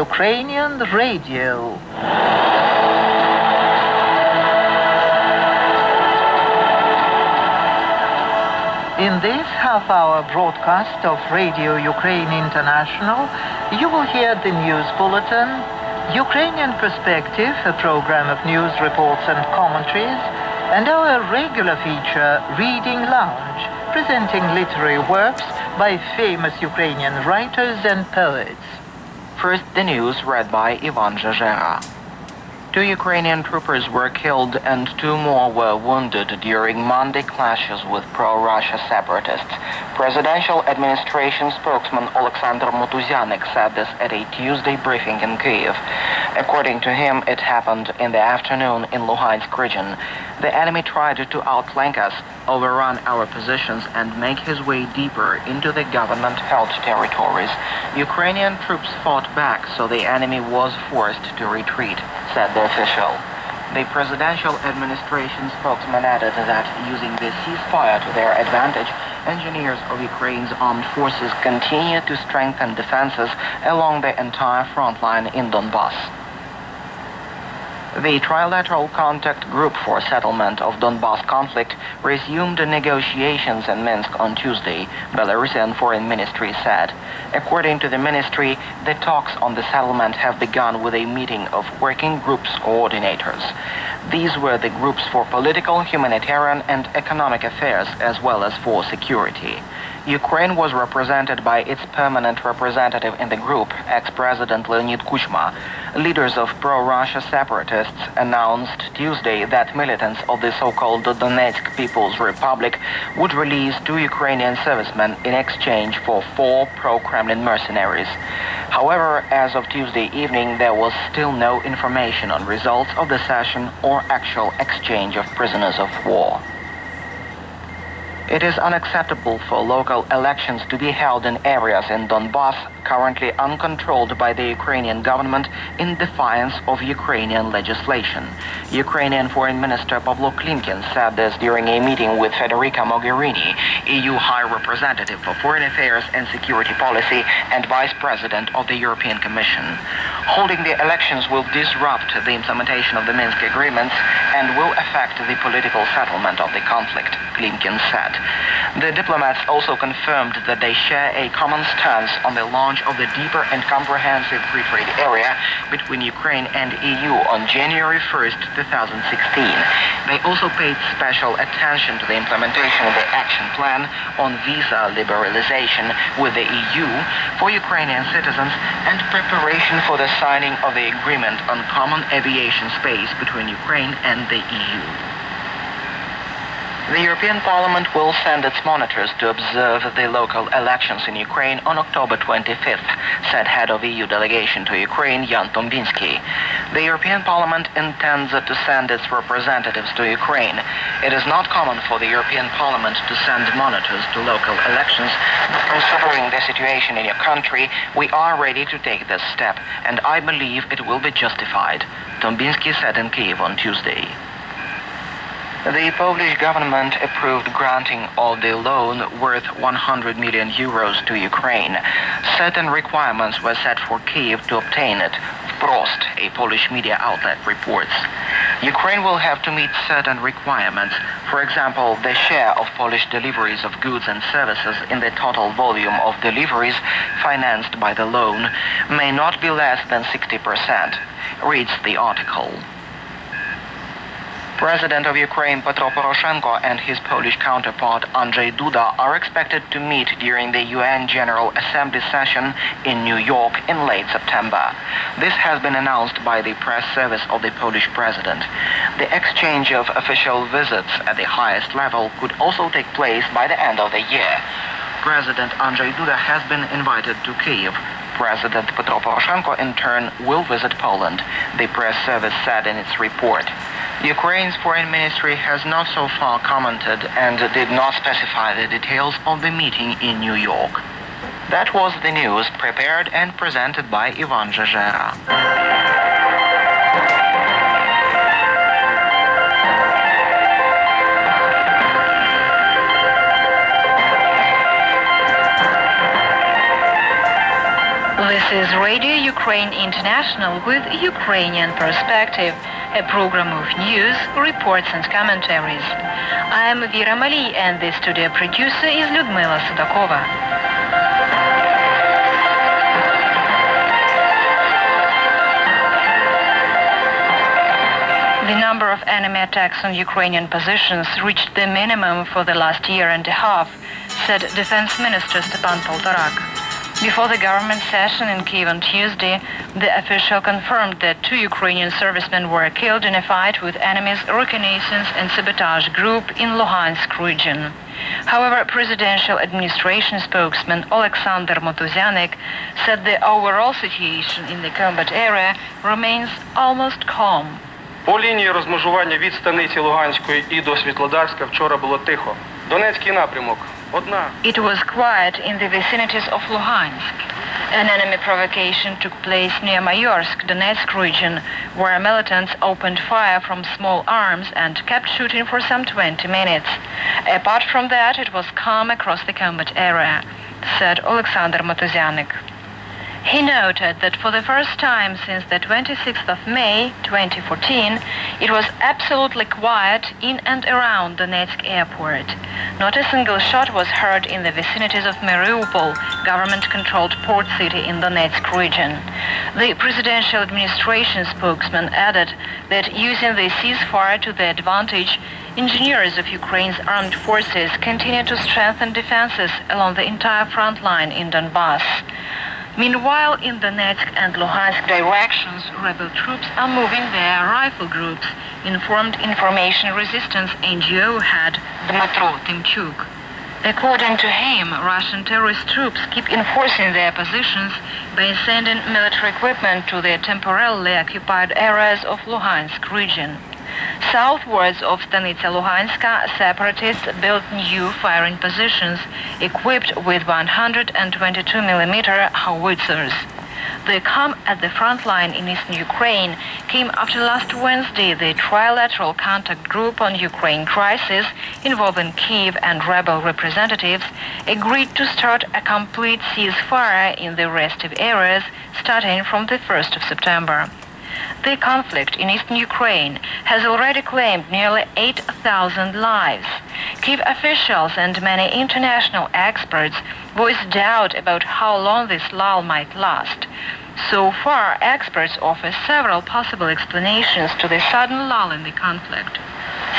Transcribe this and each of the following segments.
Ukrainian radio. In this half-hour broadcast of Radio Ukraine International, you will hear the news bulletin, Ukrainian Perspective, a program of news reports and commentaries, and our regular feature, Reading Lounge, presenting literary works by famous Ukrainian writers and poets. First, the news read by Ivan Zhezhera. 2 Ukrainian troopers were killed and 2 more were wounded during Monday clashes with pro-Russia separatists. Presidential administration spokesman Alexander Mutuzyanik said this at a Tuesday briefing in Kyiv. According to him, it happened in the afternoon in Luhansk region. The enemy tried to outflank us, overrun our positions, and make his way deeper into the government-held territories. Ukrainian troops fought back, so the enemy was forced to retreat, said the official. The presidential administration spokesman added that using the ceasefire to their advantage, engineers of Ukraine's armed forces continue to strengthen defenses along the entire front line in Donbas. The Trilateral Contact Group for Settlement of Donbas conflict resumed negotiations in Minsk on Tuesday, Belarusian Foreign Ministry said. According to the ministry, the talks on the settlement have begun with a meeting of working groups coordinators. These were the groups for political, humanitarian, and economic affairs, as well as for security. Ukraine was represented by its permanent representative in the group, ex-President Leonid Kuchma. Leaders of pro-Russia separatists announced Tuesday that militants of the so-called Donetsk People's Republic would release 2 Ukrainian servicemen in exchange for 4 pro-Kremlin mercenaries. However, as of Tuesday evening, there was still no information on results of the session or actual exchange of prisoners of war. It is unacceptable for local elections to be held in areas in Donbas currently uncontrolled by the Ukrainian government in defiance of Ukrainian legislation. Ukrainian Foreign Minister Pavlo Klimkin said this during a meeting with Federica Mogherini, EU High Representative for Foreign Affairs and Security Policy and Vice President of the European Commission. Holding the elections will disrupt the implementation of the Minsk agreements and will affect the political settlement of the conflict, Klimkin said. The diplomats also confirmed that they share a common stance on the launch of the deeper and comprehensive free trade area between Ukraine and EU on January 1st, 2016. They also paid special attention to the implementation of the action plan on visa liberalization with the EU for Ukrainian citizens and preparation for the signing of the agreement on common aviation space between Ukraine and the EU. The European Parliament will send its monitors to observe the local elections in Ukraine on October 25th, said head of EU delegation to Ukraine, Jan Tombinsky. The European Parliament intends to send its representatives to Ukraine. It is not common for the European Parliament to send monitors to local elections, but considering the situation in your country, we are ready to take this step, and I believe it will be justified, Tombinsky said in Kyiv on Tuesday. The Polish government approved granting of the loan worth 100 million euros to Ukraine. Certain requirements were set for Kyiv to obtain it, Wprost, a Polish media outlet, reports. Ukraine will have to meet certain requirements. For example, the share of Polish deliveries of goods and services in the total volume of deliveries financed by the loan may not be less than 60%, reads the article. President of Ukraine Petro Poroshenko and his Polish counterpart Andrzej Duda are expected to meet during the UN General Assembly session in New York in late September. This has been announced by the press service of the Polish president. The exchange of official visits at the highest level could also take place by the end of the year. President Andrzej Duda has been invited to Kyiv. President Petro Poroshenko, in turn, will visit Poland, the press service said in its report. Ukraine's foreign ministry has not so far commented and did not specify the details of the meeting in New York. That was the news prepared and presented by Ivan Zhezhera. This is Radio Ukraine International with Ukrainian Perspective, a program of news, reports and commentaries. I am WRMI and the studio producer is Lyudmila Sudakova. The number of enemy attacks on Ukrainian positions reached the minimum for the last year and a half, said Defense Minister Stepan Poltorak. Before the government session in Kyiv on Tuesday, the official confirmed that 2 Ukrainian servicemen were killed in a fight with enemy's reconnaissance and sabotage group in Luhansk region. However, presidential administration spokesman Alexander Motuzianik said the overall situation in the combat area remains almost calm. По лінії розмежування від станиці Луганської і до Світлодарська вчора було тихо. Донецький напрямок. Одна. It was quiet in the vicinities of Luhansk. An enemy provocation took place near Mayorsk, Donetsk region, where militants opened fire from small arms and kept shooting for some 20 minutes. Apart from that, it was calm across the combat area, said Alexander Motuzianik. He noted that for the first time since the 26th of May 2014, it was absolutely quiet in and around Donetsk airport. Not a single shot was heard in the vicinities of Mariupol, government-controlled port city in Donetsk region. The presidential administration spokesman added that using the ceasefire to their advantage, engineers of Ukraine's armed forces continue to strengthen defenses along the entire front line in Donbas. Meanwhile, in Donetsk and Luhansk directions, rebel troops are moving their rifle groups, informed Information Resistance NGO head Dmytro Tymchuk. According to him, Russian terrorist troops keep enforcing their positions by sending military equipment to the temporarily occupied areas of Luhansk region. Southwards of Stanitsa Luhanska, separatists built new firing positions equipped with 122mm howitzers. The calm at the front line in eastern Ukraine came after last Wednesday the trilateral contact group on Ukraine crisis involving Kyiv and rebel representatives agreed to start a complete ceasefire in the restive areas starting from the 1st of September. The conflict in eastern Ukraine has already claimed nearly 8,000 lives. Kyiv officials and many international experts voiced doubt about how long this lull might last. So far, experts offer several possible explanations to the sudden lull in the conflict.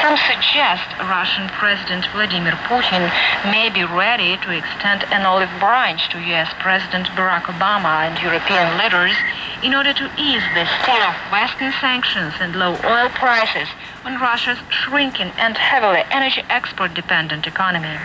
Some suggest Russian President Vladimir Putin may be ready to extend an olive branch to U.S. President Barack Obama and European leaders in order to ease the sting of Western sanctions and low oil prices on Russia's shrinking and heavily energy export-dependent economy.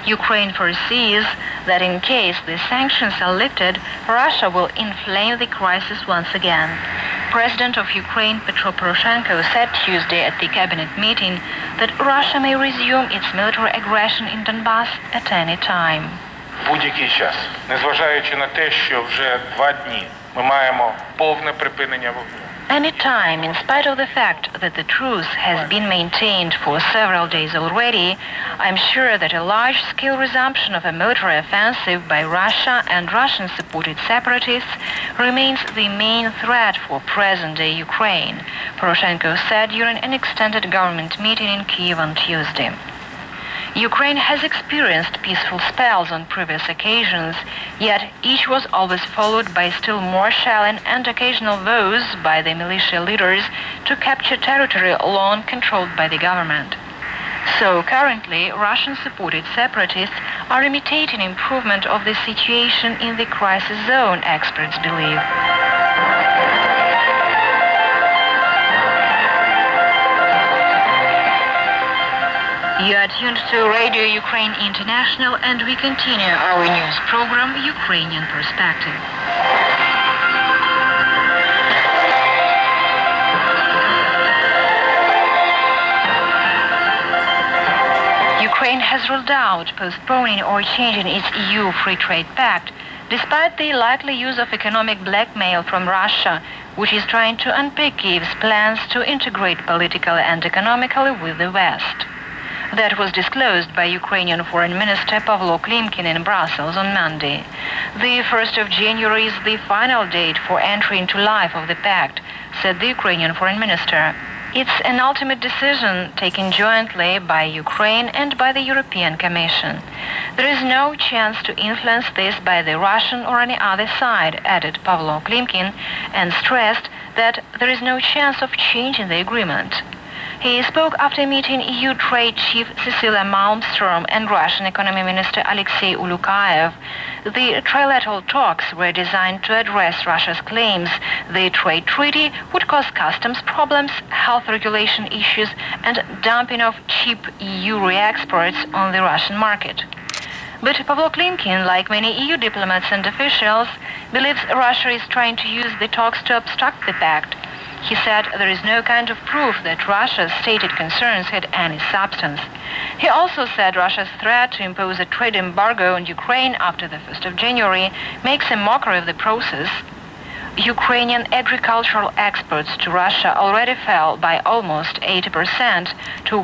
Ukraine foresees that in case the sanctions are lifted, Russia will inflame the crisis once again. President of Ukraine Petro Poroshenko said Tuesday at the cabinet meeting that Russia may resume its military aggression in Donbas at any time. Будь-який час, незважаючи на те, що вже 2 дні ми маємо повне припинення вогню. Any time, in spite of the fact that the truce has been maintained for several days already, I'm sure that a large-scale resumption of a military offensive by Russia and Russian-supported separatists remains the main threat for present-day Ukraine, Poroshenko said during an extended government meeting in Kyiv on Tuesday. Ukraine has experienced peaceful spells on previous occasions, yet each was always followed by still more shelling and occasional vows by the militia leaders to capture territory long controlled by the government. So currently, Russian-supported separatists are imitating improvement of the situation in the crisis zone, experts believe. You are tuned to Radio Ukraine International, and we continue our news program, Ukrainian Perspective. Ukraine has ruled out postponing or changing its EU Free Trade Pact, despite the likely use of economic blackmail from Russia, which is trying to unpick Kyiv's plans to integrate politically and economically with the West. That was disclosed by Ukrainian Foreign Minister Pavlo Klimkin in Brussels on Monday. The 1st of January is the final date for entry into life of the pact, said the Ukrainian Foreign Minister. It's an ultimate decision taken jointly by Ukraine and by the European Commission. There is no chance to influence this by the Russian or any other side, added Pavlo Klimkin, and stressed that there is no chance of changing the agreement. He spoke after meeting EU Trade Chief Cecilia Malmström and Russian Economy Minister Alexei Ulukayev. The trilateral talks were designed to address Russia's claims the trade treaty would cause customs problems, health regulation issues, and dumping of cheap EU re-exports on the Russian market. But Pavlo Klimkin, like many EU diplomats and officials, believes Russia is trying to use the talks to obstruct the pact. He said there is no kind of proof that Russia's stated concerns had any substance. He also said Russia's threat to impose a trade embargo on Ukraine after the 1st of January makes a mockery of the process. Ukrainian agricultural exports to Russia already fell by almost 80% to